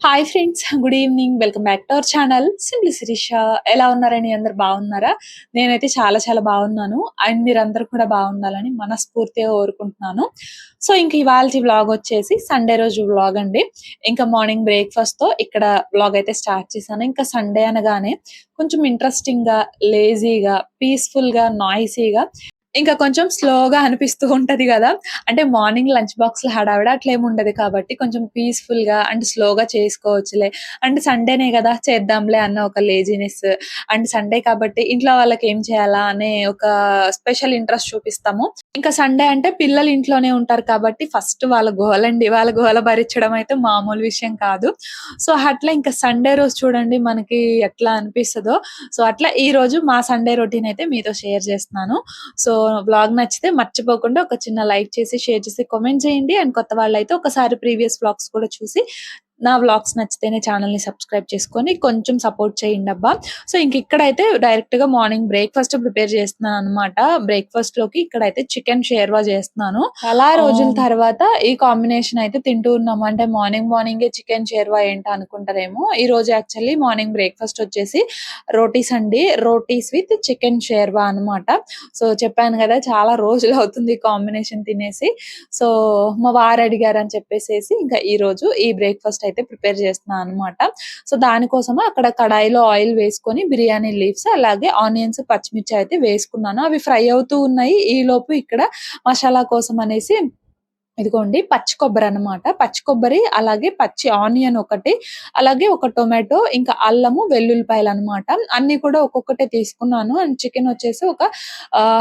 Hi friends. Good evening. Welcome back to our channel Simply Sirisha. ఎలా ఉన్నారండి? అందరూ బాగున్నారా? నేనైతే చాలా చాలా బాగున్నాను. అండ్ మీరందరూ కూడా బాగుండాలని మనస్ఫూర్తిగా కోరుకుంటున్నాను. సో, ఇంక ఇవాల్టి వ్లాగ్ వచ్చేసి సండే రోజు వ్లాగ్ అండి. ఇంకా మార్నింగ్ బ్రేక్‌ఫాస్ట్‌తో ఇక్కడ వ్లాగ్ అయితే స్టార్ట్ చేశాను. ఇంకా సండే అనగానే కొంచెం ఇంట్రెస్టింగ్‌గా, లేజీగా, పీస్‌ఫుల్‌గా, నాయిసీగా ఇంకా కొంచెం స్లోగా అనిపిస్తూ ఉంటది గదా! అంటే మార్నింగ్ లంచ్ బాక్స్‌లో హడావిడి అట్లేముండదు కాబట్టి కొంచెం పీస్‌ఫుల్‌గా అండ్ స్లోగా చేసుకోవచ్చులే. అండ్ సండేనే గదా! చేద్దాంలే అన్న ఒక లేజీనెస్. అండ్ సండే కాబట్టి ఇంట్లో వాళ్ళకేం చేయాలా అనే ఒక స్పెషల్ ఇంట్రెస్ట్ చూపిస్తాము. ఇంకా సండే అంటే పిల్లలు ఇంట్లోనే ఉంటారు కాబట్టి ఫస్ట్ వాళ్ళ గోలండి. వాళ్ళ గోల భరించడం అయితే మామూలు విషయం కాదు. సో, అట్లా ఇంకా సండే రోజు చూడండి మనకి ఎట్లా అనిపిస్తదో. సో, అట్లా ఈరోజు మా సండే రొటీన్ అయితే మీతో షేర్ చేస్తున్నాను. సో, వ్లాగ్ నచ్చితే మర్చిపోకుండా ఒక చిన్న లైక్ చేసి, షేర్ చేసి, కామెంట్ చేయండి. అండ్ కొత్త వాళ్ళైతే ఒకసారి ప్రీవియస్ వ్లాగ్స్ కూడా చూసి, నా వ్లాగ్స్ నచ్చితేనే ఛానెల్‌ని సబ్స్క్రైబ్ చేసుకొని కొంచెం సపోర్ట్ చేయండబ్బా! సో, ఇక్కడైతే డైరెక్ట్‌గా మార్నింగ్ బ్రేక్‌ఫాస్ట్ ప్రిపేర్ చేస్తున్నాననమాట. బ్రేక్‌ఫాస్ట్‌లోకి ఇక్కడైతే చికెన్ షేర్వా చేస్తున్నాను. చాలా రోజుల తర్వాత ఈ కాంబినేషన్ అయితే తింటూ ఉన్నాము. అంటే మార్నింగే చికెన్ షేర్వా ఏంటా అనుకుంటారేమో! ఈరోజు యాక్చువల్లీ మార్నింగ్ బ్రేక్‌ఫాస్ట్ వచ్చేసి రోటీస్ అండి. రోటీస్ విత్ చికెన్ షేర్వా అనమాట. సో, చెప్పాను గదా! చాలా రోజులవుతుంది ఈ కాంబినేషన్ తినేసి. సో, మా వారు అడిగారని చెప్పేసేసి ఇంకా ఈరోజు ఈ బ్రేక్‌ఫాస్ట్ అయితే ప్రిపేర్ చేస్తున్నా అనమాట. సో, దానికోసము అక్కడ కడాయిలో ఆయిల్ వేసుకొని బిర్యానీ లీవ్స్ అలాగే ఆనియన్స్, పచ్చిమిర్చి అయితే వేసుకున్నాను. అవి ఫ్రై అవుతూ ఉన్నాయి. ఈలోపు ఇక్కడ మసాలా కోసం అనేసి ఇదిగోండి పచ్చి కొబ్బరనమాట. పచ్చి కొబ్బరి, అలాగే పచ్చి ఆనియన్ ఒకటి, అలాగే ఒక టొమాటో, ఇంకా అల్లము, వెల్లుల్లిపాయలనమాట. అన్నీ కూడా ఒక్కొక్కటే తీసుకున్నాను. అండ్ చికెన్ వచ్చేసి ఒక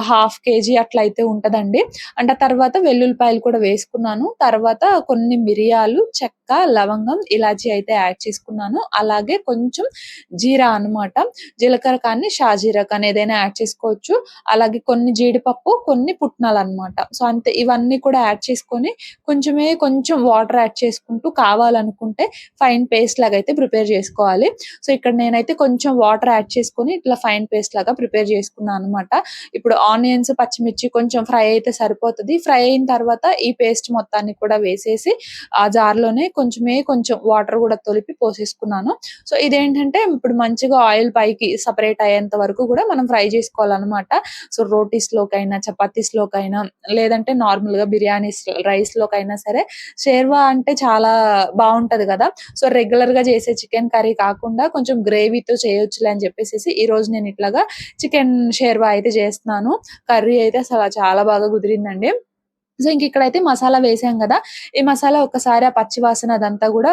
హాఫ్ కేజీ అట్లా అయితే ఉంటదండి. అండ్ ఆ తర్వాత వెల్లుల్లిపాయలు కూడా వేసుకున్నాను. తర్వాత కొన్ని మిరియాలు, చెక్క, లవంగం, ఇలాచీ అయితే యాడ్ చేసుకున్నాను. అలాగే కొంచెం జీరా అనమాట. జీలకర్ర కానీ, షాజీరా కానీ ఏదైనా యాడ్ చేసుకోవచ్చు. అలాగే కొన్ని జీడిపప్పు, కొన్ని పుట్నాలనమాట. సో, అంతే ఇవన్నీ కూడా యాడ్ చేసుకొని కొంచెం వాటర్ యాడ్ చేసుకుంటూ కావాలనుకుంటే ఫైన్ పేస్ట్ లాగా అయితే ప్రిపేర్ చేసుకోవాలి. సో, ఇక్కడ నేనైతే కొంచెం వాటర్ యాడ్ చేసుకొని ఇట్లా ఫైన్ పేస్ట్ లాగా ప్రిపేర్ చేసుకున్నా అనమాట. ఇప్పుడు ఆనియన్స్, పచ్చిమిర్చి కొంచెం ఫ్రై అయితే సరిపోతది. ఫ్రై అయిన తర్వాత ఈ పేస్ట్ మొత్తాన్ని కూడా వేసేసి ఆ జార్‌లోనే కొంచెం వాటర్ గూడా తొలిపి పోసేసుకున్నాను. సో, ఇదేంటంటే ఇప్పుడు మంచిగా ఆయిల్ పైకి సెపరేట్ అయ్యేంత వరకు గూడా మనం ఫ్రై చేసుకోవాలనమాట. సో, రోటీస్‌లోకైనా, చపాతీస్‌లోకైనా లేదంటే నార్మల్‌గా బిర్యానీస్, రైస్‌లోకైనా సరే షేర్వా అంటే చాలా బావుంటది గదా! సో, రెగ్యులర్‌గా చేసే చికెన్ కర్రీ కాకుండా కొంచెం గ్రేవీతో చేయొచ్చులే అని చెప్పేసేసి ఈరోజు నేను ఇట్లాగా చికెన్ షేర్వా అయితే చేస్తున్నాను. కర్రీ అయితే అసల చాలా బాగా కుదిరిందండి. సో, ఇక్కడైతే మసాలా వేసాం గదా! ఈ మసాలా ఒక్కసారి ఆ పచ్చి వాసన అదంతా గూడా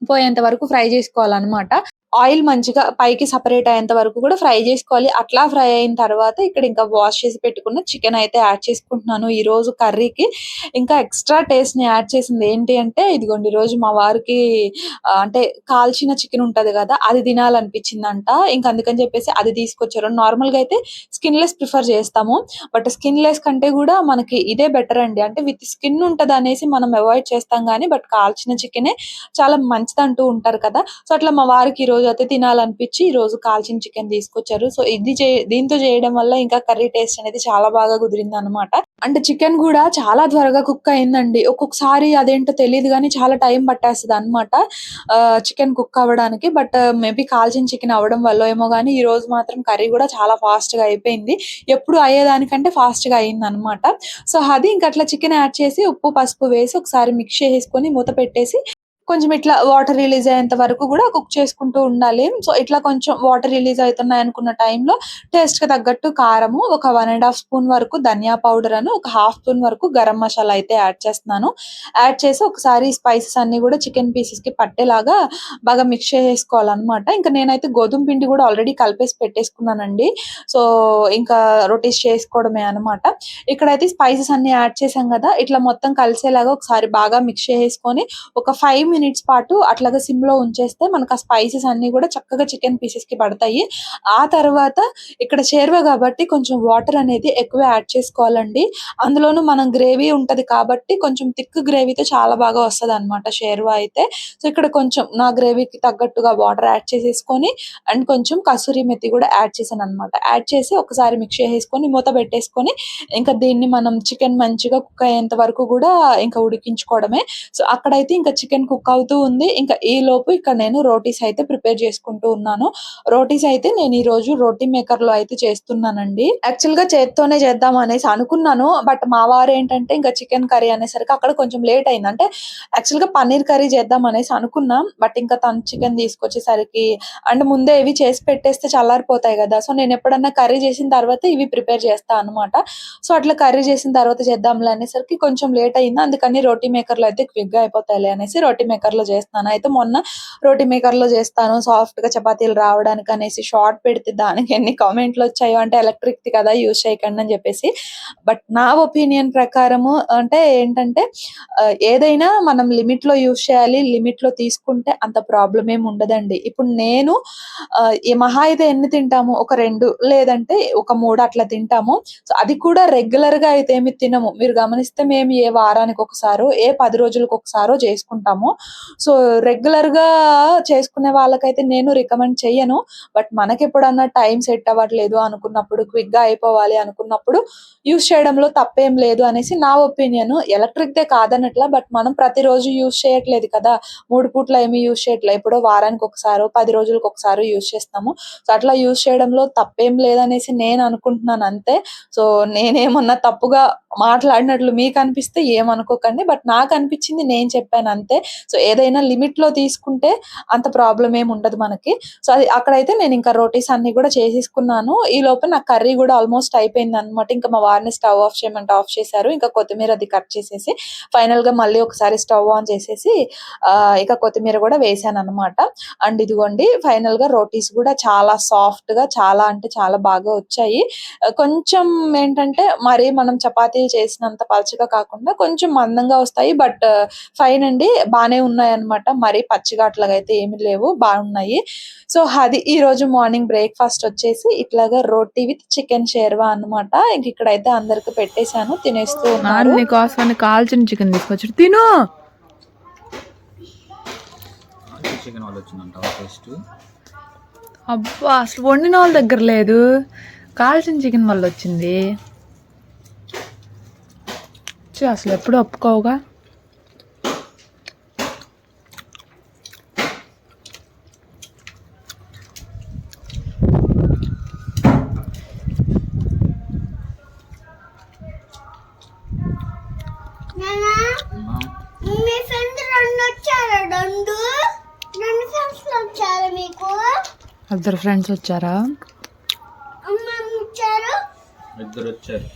పోయేంత వరకు ఫ్రై జేసుకోవాలనమాట. ఆయిల్ మంచిగా పైకి సెపరేట్ అయ్యేంత వరకు కూడా ఫ్రై జేసుకోవాలి. అట్లా ఫ్రై అయిన తర్వాత ఇక్కడ ఇంకా వాష్ చేసి పెట్టుకున్న చికెన్ అయితే యాడ్ చేసుకుంటున్నాను ఈరోజు కర్రీకి. ఇంకా ఎక్స్‌ట్రా టేస్ట్‌ని యాడ్ చేసింది ఏంటి అంటే ఇదిగోండి ఈరోజు మా వారికి అంటే కాల్చిన చికెన్ ఉంటది గదా! అది తినాలనిపించిందంట. ఇంక అందుకని చెప్పేసి అది తీసుకొచ్చారు. నార్మల్‌గా అయితే స్కిన్‌లెస్ ప్రిఫర్ చేస్తాము. బట్ స్కిన్‌లెస్ కంటే గూడా మనకి ఇదే బెటర్ అండి. అంటే విత్ స్కిన్ ఉంటదనేసి మనం అవాయిడ్ చేస్తాం గానీ బట్ కాల్చిన చికెనే చాలా మంచిదంటూ ఉంటారు కదా! సో, అట్లా మా వారికి ఈరోజైతే తినాలనిపిచ్చి ఈరోజు కాల్చిన చికెన్ తీసుకొచ్చారు. సో, దీంతో చేయడం వల్ల ఇంకా కర్రీ టేస్ట్ అనేది చాలా బాగా కుదిరిందనమాట. అంటే చికెన్ గూడా చాలా త్వరగా కుక్ అయిందండి. ఒక్కొక్కసారి అదేంటో తెలీదు గానీ చాలా టైం పట్టేస్తదనమాట. చికెన్ కుక్ అవ్వడానికి. బట్ మేబీ కాల్చిన చికెన్ అవ్వడం వల్లో ఏమో గానీ ఈరోజు మాత్రం కర్రీ గూడా చాలా ఫాస్ట్‌గా అయిపోయింది. ఎప్పుడు అయ్యేదానికంటే ఫాస్ట్‌గా అయిందనమాట. సో, అది ఇంక అట్లా చికెన్ యాడ్ చేసి ఉప్పు, పసుపు వేసి ఒకసారి మిక్స్ చేసేసుకొని మూత పెట్టేసి కొంచెం ఇట్లా వాటర్ రిలీజ్ అయ్యేంత వరకు గూడా కుక్ చేసుకుంటూ ఉండాలి. సో, ఇట్లా కొంచెం వాటర్ రిలీజ్ అయితున్నాయనుకున్న టైంలో టేస్ట్‌కి తగ్గట్టు కారము, ఒక 1 ½ స్పూన్ వరకు ధనియా పౌడర్ ఒక హాఫ్ స్పూన్ వరకు గరం మసాలా అయితే యాడ్ చేస్తున్నాను. యాడ్ చేసి ఒకసారి స్పైసెస్ అన్నీ గూడా చికెన్ పీసెస్‌కి పట్టేలాగా బాగా మిక్స్ చేసేసుకోవాలనమాట. ఇంక నేనైతే గోధుమ పిండి గూడా ఆల్రెడీ కలిపేసి పెట్టేసుకున్నానండి. సో, ఇంకా రొటీస్ చేసుకోవడమే అనమాట. ఇక్కడైతే స్పైసెస్ అన్నీ యాడ్ చేశాం గదా! ఇట్లా మొత్తం కలిసేలాగా ఒకసారి బాగా మిక్స్ చేసేసుకొని ఒక 5 మినిట్స్ పాటు అట్లాగా సిమ్‌లో ఉంచేస్తే మనకు ఆ స్పైసెస్ అన్నీ గూడా చక్కగా చికెన్ పీసెస్‌కి పడతాయి. ఆ తర్వాత ఇక్కడ షేర్వా గాబట్టి కొంచెం వాటర్ అనేది ఎక్కువే యాడ్ చేసుకోవాలండి. అందులోనూ మనం గ్రేవీ ఉంటది కాబట్టి కొంచెం థిక్ గ్రేవీతో చాలా బాగా వస్తదనమాట షేర్వా అయితే. సో, ఇక్కడ కొంచెం నా గ్రేవీకి తగ్గట్టుగా వాటర్ యాడ్ చేసేసుకొని అండ్ కొంచెం కసూరి మెతి గూడా యాడ్ చేశాననమాట. యాడ్ చేసి ఒకసారి మిక్స్ చేసేసుకొని మూత పెట్టేసుకొని ఇంకా దీన్ని మనం చికెన్ మంచిగా కుక్ అయ్యేంత వరకు గూడా ఇంకా ఉడికించుకోవడమే. సో, అక్కడైతే ఇంకా చికెన్ కుక్ కుక్ అవుతూ ఉంది. ఇంకా ఈ లోపు ఇక్కడ నేను రోటీస్ అయితే ప్రిపేర్ చేసుకుంటూ ఉన్నాను. రోటీస్ అయితే నేను ఈ రోజు రోటీ మేకర్ లో అయితే చేస్తున్నానండి. యాక్చువల్ గా చేత్తోనే చేద్దాం అనేసి అనుకున్నాను. బట్ మా వారు ఏంటంటే ఇంకా చికెన్ కర్రీ అనేసరికి అక్కడ కొంచెం లేట్ అయింది. అంటే యాక్చువల్ గా పన్నీర్ కర్రీ చేద్దాం అనేసి అనుకున్నాం. బట్ ఇంకా తను చికెన్ తీసుకొచ్చేసరికి అండ్ ముందే ఇవి చేసి పెట్టేస్తే చల్లారిపోతాయి కదా! సో నేను ఎప్పుడన్నా కర్రీ చేసిన తర్వాత ఇవి ప్రిపేర్ చేస్తా అన్నమాట. సో అట్లా కర్రీ చేసిన తర్వాత చేద్దాంలే అనేసరికి కొంచెం లేట్ అయింది. అందుకని రోటీ మేకర్‌లో అయితే క్విక్‌గా అయిపోతాయిలే అనేసి రోటీ మేకర్‌లో చేస్తున్నాను. అయితే మొన్న రోటీ మేకర్‌లో చేస్తాను సాఫ్ట్‌గా చపాతీలు రావడానికి అనేసి షార్ట్ పెడితే దానికి ఎన్ని కామెంట్‌లొచ్చాయో అంటే ఎలక్ట్రిక్‌ది కదా! యూజ్ చేయకండి అని చెప్పేసి. బట్ నా ఒపీనియన్ ప్రకారము అంటే ఏంటంటే ఏదైనా మనం లిమిట్‌లో యూజ్ చేయాలి. లిమిట్‌లో తీసుకుంటే అంత ప్రాబ్లమ్ ఏమి ఉండదండి. ఇప్పుడు నేను మహా అయితే ఎన్ని తింటాము? ఒక 2 లేదంటే ఒక 3 అట్లా తింటాము. సో, అది కూడా రెగ్యులర్‌గా అయితే ఏమి తినము. మీరు గమనిస్తే మేము ఏ వారానికొకసారో, ఏ 10 రోజులకొకసారో చేసుకుంటాము. సో, రెగ్యులర్‌గా చేసుకునే వాళ్ళకైతే నేను రికమెండ్ చెయ్యను. బట్ మనకెప్పుడన్నా టైం సెట్ అవ్వట్లేదు అనుకున్నప్పుడు, క్విక్‌గా అయిపోవాలి అనుకున్నప్పుడు యూజ్ చేయడంలో తప్పేం లేదు అనేసి నా ఒపీనియన్. ఎలక్ట్రిక్‌దే కాదనట్లా. బట్ మనం ప్రతిరోజు యూజ్ చేయట్లేదు కదా! 3 పూట్ల ఏమి యూజ్ చేయట్లే. ఎప్పుడో వారానికొకసారో, 10 రోజులకొకసారో యూజ్ చేస్తాము. సో, అట్లా యూజ్ చేయడంలో తప్పేం లేదనేసి నేను అనుకుంటున్నాను అంతే. సో, నేనేమన్నా తప్పుగా మాట్లాడినట్లు మీకనిపిస్తే ఏమనుకోకండి. బట్ నాకనిపించింది నేను చెప్పాను అంతే. సో, ఏదైనా లిమిట్‌లో తీసుకుంటే అంత ప్రాబ్లమ్ ఏమి ఉండదు మనకి. సో, అది అక్కడైతే నేనింకా రోటీస్ అన్నీ గూడా చేసేసుకున్నాను. ఈలోపు నా కర్రీ గూడా ఆల్మోస్ట్ అయిపోయిందనమాట. ఇంకా మా వారిని స్టవ్ ఆఫ్ చేయమంటే ఆఫ్ చేశారు. ఇంకా కొత్తిమీర అది కట్ చేసేసి ఫైనల్‌గా మళ్ళీ ఒకసారి స్టవ్ ఆన్ చేసేసి ఇక కొత్తిమీర గూడా వేశాననమాట. అండ్ ఇదిగోండి ఫైనల్‌గా రోటీస్ గూడా చాలా సాఫ్ట్‌గా చాలా అంటే చాలా బాగా వచ్చాయి. కొంచెం ఏంటంటే మరీ మనం చపాతీలు చేసినంత పలచగా కాకుండా కొంచెం మందంగా వస్తాయి. బట్ ఫైన్ అండి. బానే ఉన్నాయన్నమాట. మరీ పచ్చిగా అట్లాగైతే ఏమి లేవు. బాగున్నాయి. సో, అది ఈరోజు మార్నింగ్ బ్రేక్‌ఫాస్ట్ వచ్చేసి ఇట్లాగా రోటీ విత్ చికెన్ షేర్వా అన్నమాట. ఇంక ఇక్కడైతే అందరికి పెట్టేసాను. తినేస్తూ నాన్న ఉన్నారు. నీకోసమని కాల్చిన చికెన్ తీసుకొచ్చాడు తిను. చికెన్ వాళ్ళు వచ్చిందంట టేస్ట్. అబ్బా అసలు వండిన వాళ్ళ దగ్గర లేదు, కాల్చిన చికెన్ వల్ల వచ్చింది. అసలు ఎప్పుడు ఒప్పుకోవుగా. మీ ఫ్రెండ్ రెండు వచ్చారా? రెండు ఫ్రెండ్స్ వచ్చారా మీకు? ఇద్దరు ఫ్రెండ్స్ వచ్చారా? అమ్మ వచ్చారు, ఇద్దరు వచ్చారు.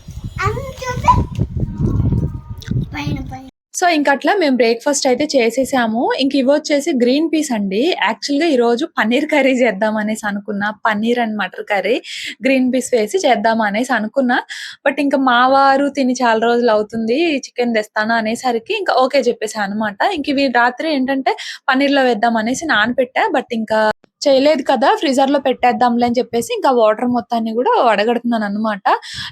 పైన పైన. సో, ఇంకట్లా మేము బ్రేక్‌ఫాస్ట్ అయితే చేసేసాము. ఇంక ఇవొచ్చేసి గ్రీన్ పీస్ అండి. యాక్చువల్‌గా ఈరోజు పన్నీర్ కర్రీ చేద్దాం అనేసి అనుకున్నా. Paneer and matar curry green peas వేసి చేద్దాం అనేసి అనుకున్నా. బట్ ఇంక మా వారు తిని చాలా రోజులవుతుంది చికెన్ తెస్తాను అనేసరికి ఇంకా ఓకే చెప్పేసా అనమాట. ఇంక ఇవి రాత్రి ఏంటంటే పన్నీర్‌లో వేద్దాం అనేసి నానబెట్టా. బట్ ఇంకా చేయలేదు కదా! ఫ్రీజర్‌లో పెట్టేద్దాంలే అని చెప్పేసి ఇంకా వాటర్ మొత్తాన్ని గూడా వడగడుతున్నాననమాట.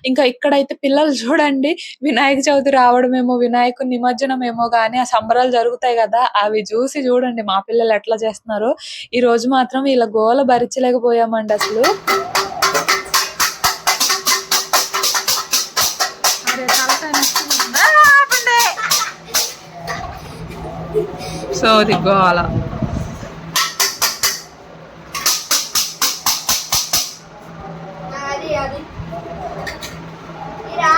ఇంకా ఇక్కడైతే పిల్లలు చూడండి వినాయక చవితి రావడమేమో, వినాయకుడి నిమజ్జనమేమో గాని ఆ సంబరాలు జరుగుతాయి గదా! అవి చూసి చూడండి మా పిల్లలు ఎట్లా చేస్తున్నారో. ఈరోజు మాత్రం వీళ్ళ గోల భరించలేకపోయామండి అసలు. సోది గోల. అది అది ఇరా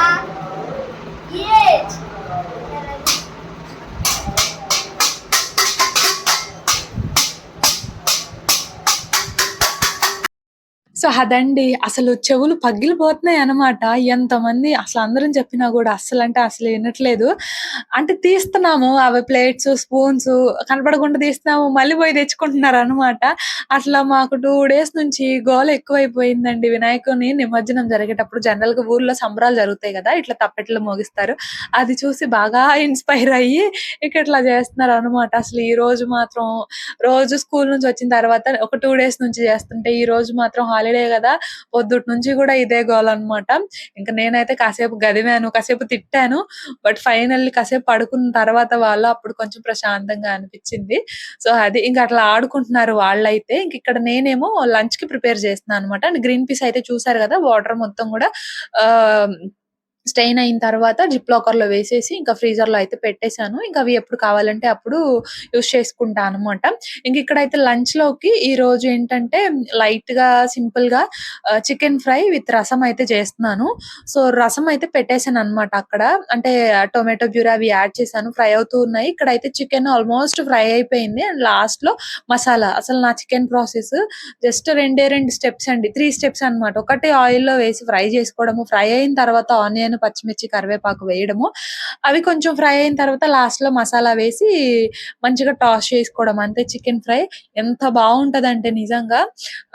ఏజ్ సో, అదండి. అసలు చెవులు పగిలిపోతున్నాయనమాట. ఎంతమంది అసలు అందరం చెప్పినా గూడా అస్సలంటే అసలు ఇనట్లేదు. అంటే తీస్తున్నాము అవి ప్లేట్సు, స్పూన్సు కనపడకుండా తీస్తున్నాము. మళ్ళీ పోయి తెచ్చుకుంటున్నారనమాట. అట్లా మాకు 2 డేస్ నుంచి గోల ఎక్కువైపోయిందండి. వినాయకుడిని నిమజ్జనం జరిగేటప్పుడు జనరల్‌గా ఊర్లో సంబరాలు జరుగుతాయి గదా! ఇట్లా తప్పెట్లు మోగిస్తారు. అది చూసి బాగా ఇన్‌స్పైర్ అయ్యి ఇక ఇట్లా చేస్తున్నారనమాట. అసలు ఈరోజు మాత్రం రోజు స్కూల్ నుంచి వచ్చిన తర్వాత ఒక 2 డేస్ నుంచి చేస్తుంటే, ఈరోజు మాత్రం హాలిడే గదా! పొద్దుటి నుంచి గూడా ఇదే గోలనమాట. ఇంక నేనైతే కాసేపు గదిమాను, కాసేపు తిట్టాను. బట్ ఫైనల్లీ కాసేపు పడుకున్న తర్వాత వాళ్ళు అప్పుడు కొంచెం ప్రశాంతంగా అనిపిచ్చింది. సో, అది ఇంక అట్లా ఆడుకుంటున్నారు వాళ్ళైతే. ఇంక ఇక్కడ నేనేమో లంచ్‌కి ప్రిపేర్ చేస్తున్నాననమాట. అండ్ గ్రీన్ పీస్ అయితే చూసారు గదా! వాటర్ మొత్తం గూడా ఆహ్ స్టెయిన్ అయిన తర్వాత జిప్ లాకర్‌లో వేసేసి ఇంకా ఫ్రీజర్‌లో అయితే పెట్టేసాను. ఇంకా అవి ఎప్పుడు కావాలంటే అప్పుడు యూజ్ చేసుకుంటా అనమాట. ఇంక ఇక్కడైతే లంచ్‌లోకి ఈరోజు ఏంటంటే లైట్‌గా సింపుల్‌గా చికెన్ ఫ్రై విత్ రసం అయితే చేస్తున్నాను. సో, రసం అయితే పెట్టేసాననమాట అక్కడ. అంటే టొమాటో ప్యూరీ అవి యాడ్ చేశాను. ఫ్రై అవుతూ ఉన్నాయి. ఇక్కడైతే చికెన్ ఆల్మోస్ట్ ఫ్రై అయిపోయింది. అండ్ లాస్ట్‌లో మసాలా. అసలు నా చికెన్ ప్రాసెస్ జస్ట్ 2 స్టెప్స్ అండి. 3 స్టెప్స్ అనమాట. ఒకటి ఆయిల్‌లో వేసి ఫ్రై చేసుకోవడము. ఫ్రై అయిన తర్వాత ఆనియన్, పచ్చిమిర్చి, కరివేపాకు వేయడము. అవి కొంచెం ఫ్రై అయిన తర్వాత లాస్ట్‌లో మసాలా వేసి మంచిగా టాస్ చేసుకోవడం. అంతే చికెన్ ఫ్రై. ఎంత బావుంటదంటే నిజంగా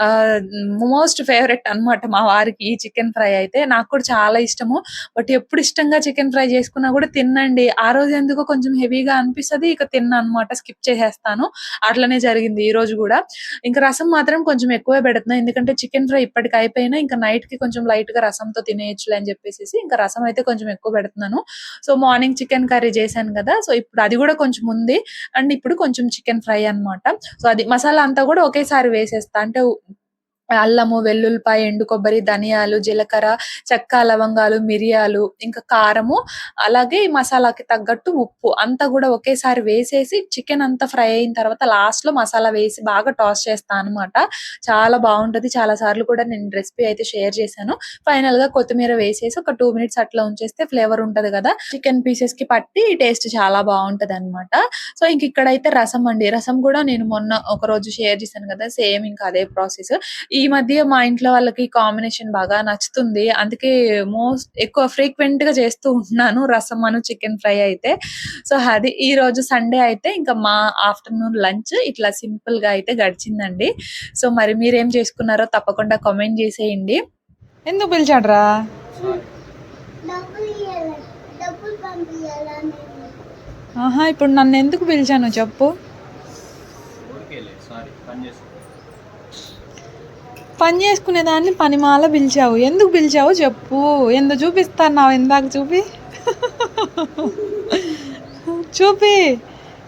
ఆహ్, మోస్ట్ ఫేవరెట్ అనమాట మా వారికి ఈ చికెన్ ఫ్రై అయితే. నాకు కూడా చాలా ఇష్టము. బట్ ఎప్పుడు ఇష్టంగా చికెన్ ఫ్రై చేసుకున్నా కూడా తిననండి. ఆ రోజు ఎందుకో కొంచెం హెవీగా అనిపిస్తది. ఇక తినననమాట. స్కిప్ చేసేస్తాను. అట్లనే జరిగింది ఈరోజు గూడా. ఇంక రసం మాత్రం కొంచెం ఎక్కువే పెడుతున్నా. ఎందుకంటే చికెన్ ఫ్రై ఇప్పటికి అయిపోయినా ఇంక నైట్‌కి కొంచెం లైట్‌గా రసంతో తినేయొచ్చులే అని చెప్పేసేసి ఇంకా రసం అయితే కొంచెం ఎక్కువ పెడుతున్నాను. సో, మార్నింగ్ చికెన్ కర్రీ చేశాను గదా! సో, ఇప్పుడు అది గూడా కొంచెం ఉంది. అండ్ ఇప్పుడు కొంచెం చికెన్ ఫ్రై అన్నమాట. సో, అది మసాలా అంతా గూడా ఒకేసారి వేసేస్తా. అంటే అల్లము, వెల్లుల్లిపాయ, ఎండు కొబ్బరి, ధనియాలు, జీలకర్ర, చెక్క, లవంగాలు, మిరియాలు, ఇంకా కారము, అలాగే ఈ మసాలాకి తగ్గట్టు ఉప్పు అంతా గూడా ఒకేసారి వేసేసి చికెన్ అంతా ఫ్రై అయిన తర్వాత లాస్ట్‌లో మసాలా వేసి బాగా టాస్ చేస్తా అనమాట. చాలా బావుంటది. చాలా సార్లు కూడా నేను రెసిపీ అయితే షేర్ చేశాను. ఫైనల్‌గా కొత్తిమీర వేసేసి ఒక 2 మినిట్స్ అట్లా ఉంచేస్తే ఫ్లేవర్ ఉంటది గదా! చికెన్ పీసెస్‌కి పట్టి టేస్ట్ చాలా బావుంటదనమాట. సో, ఇంక ఇక్కడైతే రసం అండి. రసం గూడా నేను మొన్న ఒకరోజు షేర్ చేశాను గదా! సేమ్ ఇంకా అదే ప్రాసెస్. ఈ మధ్య మా ఇంట్లో వాళ్ళకి కాంబినేషన్ బాగా నచ్చుతుంది. అందుకే ఎక్కువ ఫ్రీక్వెంట్‌గా చేస్తూ ఉంటున్నాను రసమను, చికెన్ ఫ్రై అయితే. సో, అది ఈరోజు సండే అయితే ఇంకా మా ఆఫ్టర్‌నూన్ లంచ్ ఇట్లా సింపుల్‌గా అయితే గడిచిందండి. సో, మరి మీరేం చేసుకున్నారో తప్పకుండా కామెంట్ చేసేయండి. ఎందుకు పిలిచాడురా? డబ్బులు ఇయ్యాలి. డబ్బులు పంపియాలా నేను? ఆహా, ఇప్పుడు నన్ను ఎందుకు పిలిచాను చెప్పు? ఊరికేలే సారీ పని చేసుకో. పని చేసుకునే దాన్ని పనిమాల పిలిచావు. ఎందుకు పిలిచావు చెప్పు? ఎందుకు చూపిస్తున్నావు ఇందాక చూపి? చూపి.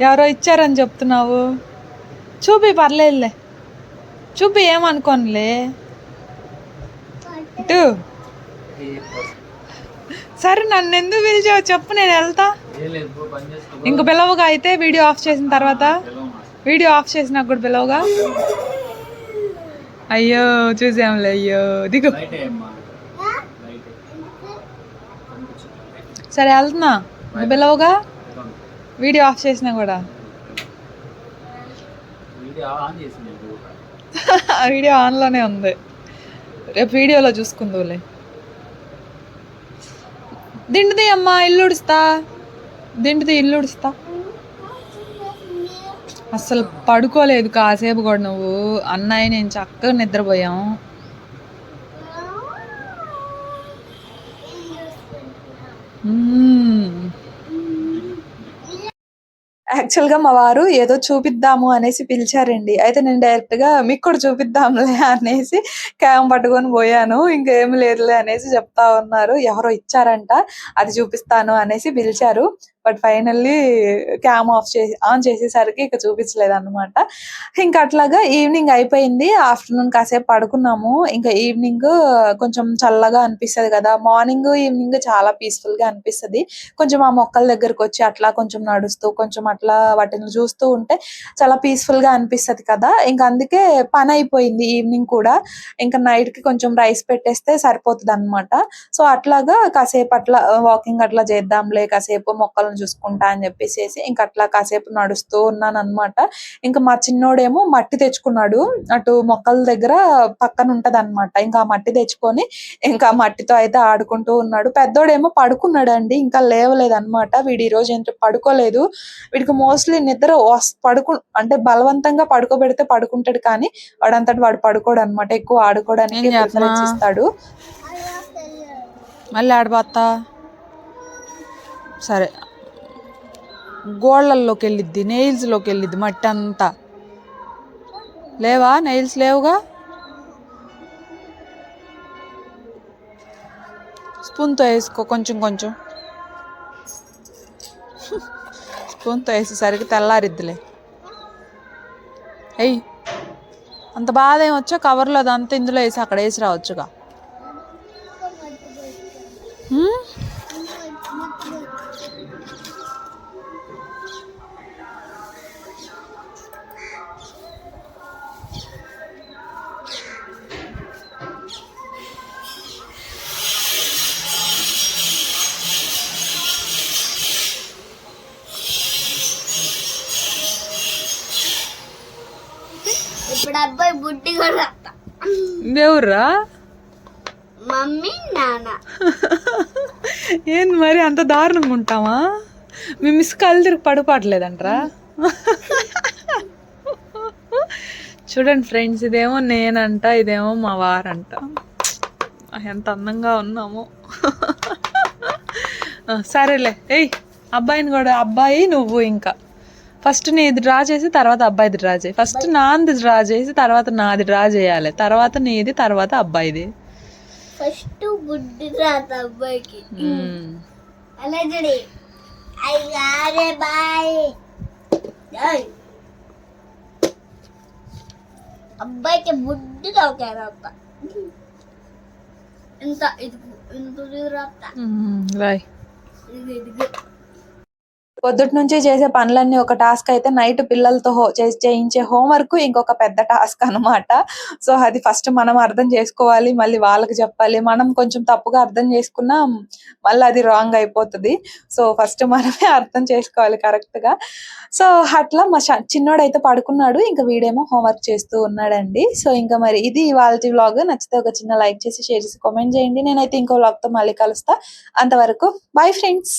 ఎవరో ఇచ్చారని చెప్తున్నావు. చూపి, పర్లేదులే. చూపి, ఏమనుకోనులే. ఇటు. సరే, నన్ను ఎందుకు పిలిచావు చెప్పు, నేను వెళ్తా. ఏ లేదు పో, పని చేసుకో. ఇంక పిలవగా అయితే వీడియో ఆఫ్ చేసిన తర్వాత? వీడియో ఆఫ్ చేసినాక కూడా పిలవగా? అయ్యో, చూసాంలే. అయ్యో, దిగు. లైట్ అయ్యమ్మా లైట్ సరే, వెళ్తున్నా. ఇంక పిలవగా వీడియో ఆఫ్ చేసినా కూడా? వీడియో ఆన్ చేసింది వీడియో ఆన్లోనే ఉంది. రేపు వీడియోలో చూసుకుందువులే. దిండుది అమ్మా, ఇల్లు ఉడుస్తా. దిండుది, ఇల్లు ఉడుస్తా. అస్సలు పడుకోలేదు కాసేపు కూడా నువ్వు. అన్నయ్య నేను చక్కగా నిద్రపోయాం. యాక్చువల్‌గా మా వారు ఏదో చూపిద్దాము అనేసి పిలిచారండి. అయితే నేను డైరెక్ట్‌గా మీకు కూడా చూపిద్దాంలే అనేసి క్యామ్ పట్టుకొని పోయాను. ఇంకేమి లేదులే అనేసి చెప్తా ఉన్నారు. ఎవరో ఇచ్చారంట, అది చూపిస్తాను అనేసి పిలిచారు. బట్ ఫైనల్లీ క్యామ్ ఆన్ చేసేసరికి ఇక చూపించలేదన్నమాట. ఇంకా అట్లాగా ఈవినింగ్ అయిపోయింది. ఆఫ్టర్‌నూన్ కాసేపు పడుకున్నాము. ఇంకా ఈవినింగ్ కొంచెం చల్లగా అనిపిస్తది కదా! మార్నింగ్, ఈవినింగ్ చాలా పీస్‌ఫుల్‌గా అనిపిస్తది. కొంచెం ఆ మొక్కల దగ్గరకొచ్చి అట్లా కొంచెం నడుస్తూ, కొంచెం అట్లా వాటిని చూస్తూ ఉంటే చాలా పీస్‌ఫుల్‌గా అనిపిస్తది కదా! ఇంక అందుకే పనయిపోయింది ఈవినింగ్ కూడా. ఇంకా నైట్‌కి కొంచెం రైస్ పెట్టేస్తే సరిపోతదనమాట. సో, అట్లాగా కాసేపు అట్లా వాకింగ్ అట్లా చేద్దాంలే, కాసేపు మొక్కలను చూసుకుంటా అని చెప్పేసేసి ఇంక అట్లా కాసేపు నడుస్తూ ఉన్నాననమాట. ఇంక మా చిన్నోడేమో మట్టి తెచ్చుకున్నాడు. అటు మొక్కల దగ్గర పక్కన ఉంటదనమాట. ఇంకా ఆ మట్టి తెచ్చుకొని ఇంకా మట్టితో అయితే ఆడుకుంటూ ఉన్నాడు. పెద్దోడేమో పడుకున్నాడండి. ఇంకా లేవలేదనమాట. వీడు ఈరోజు ఏంటో పడుకోలేదు. వీడికి మోస్ట్‌లీ నిద్ర అంటే బలవంతంగా పడుకోబెడితే పడుకుంటాడు కానీ వాడంతట వాడు పడుకోడనమాట. ఎక్కువ ఆడుకోవడానికే ఏం చేస్తున్నావ్? ప్రిఫరెన్స్ ఇస్తాడు. మళ్ళీ ఆడబోతా. సరే, గోళ్ళల్లోకి వెళ్ళిద్ది, నెయిల్స్లోకి వెళ్ళిద్ది మట్టి అంతా. లేవా? నెయిల్స్ లేవుగా? స్పూన్తో వేసుకో కొంచెం కొంచెం. స్పూన్తో వేసేసరికి తెల్లారిద్దిలే. ఎయ్, అంత బాధ ఏమొచ్చో కవర్లో అదంతా ఇందులో వేసి అక్కడ వేసి రావచ్చుగా. ఇప్పుడు అబ్బాయి బుడ్డి కూడా రాస్తా. దేవుర్రా మమ్మీ నాన్న ఏంది మరి అంత దారుణంగా ఉంటావా? మీ మిస్ కళ్ళు తిరిగి పడిపోవట్లేదంటరా? చూడండి ఫ్రెండ్స్, ఇదేమో నేనంట, ఇదేమో మా వారంట. ఎంత అందంగా ఉన్నామో. సరేలే, ఏయ్ అబ్బాయిని కూడా, అబ్బాయి నువ్వు ఇంకా ఫస్ట్ నీది డ్రా చేసి తర్వాత అబ్బాయిది డ్రా చేయి. ఫస్ట్ నాది డ్రా చేసి తర్వాత నాది డ్రా చేయాలి, తర్వాత నీది, తర్వాత అబ్బాయిది. ఫస్ట్ బుడ్డి రాత అబ్బాయికి. అలా చూడి అయ్యారే బాయ్. అబ్బాయికి బుడ్డి తోకే రాత. ఇంత ఇది రాత. రాయ్. ఇది పొద్దుటి నుంచి చేసే పనులన్నీ ఒక టాస్క్ అయితే, నైట్ పిల్లలతో చేయించే హోంవర్క్ ఇంకొక పెద్ద టాస్క్ అన్నమాట. సో అది ఫస్ట్ మనం అర్థం చేసుకోవాలి, మళ్ళీ వాళ్ళకి చెప్పాలి. మనం కొంచెం తప్పుగా అర్థం చేసుకున్నా మళ్ళీ అది రాంగ్ అయిపోతుంది. సో ఫస్ట్ మనమే అర్థం చేసుకోవాలి కరెక్ట్ గా. సో అట్లా మా చిన్నోడైతే పడుకున్నాడు, ఇంకా వీడేమో హోంవర్క్ చేస్తూ ఉన్నాడండి. సో ఇంకా మరి ఇది వాళ్ళ వ్లాగ్. నచ్చితే ఒక చిన్న లైక్ చేసి, షేర్ చేసి, కామెంట్ చేయండి. నేనైతే ఇంకో వ్లాగ్ తో మళ్ళీ కలుస్తా. అంతవరకు బాయ్ ఫ్రెండ్స్.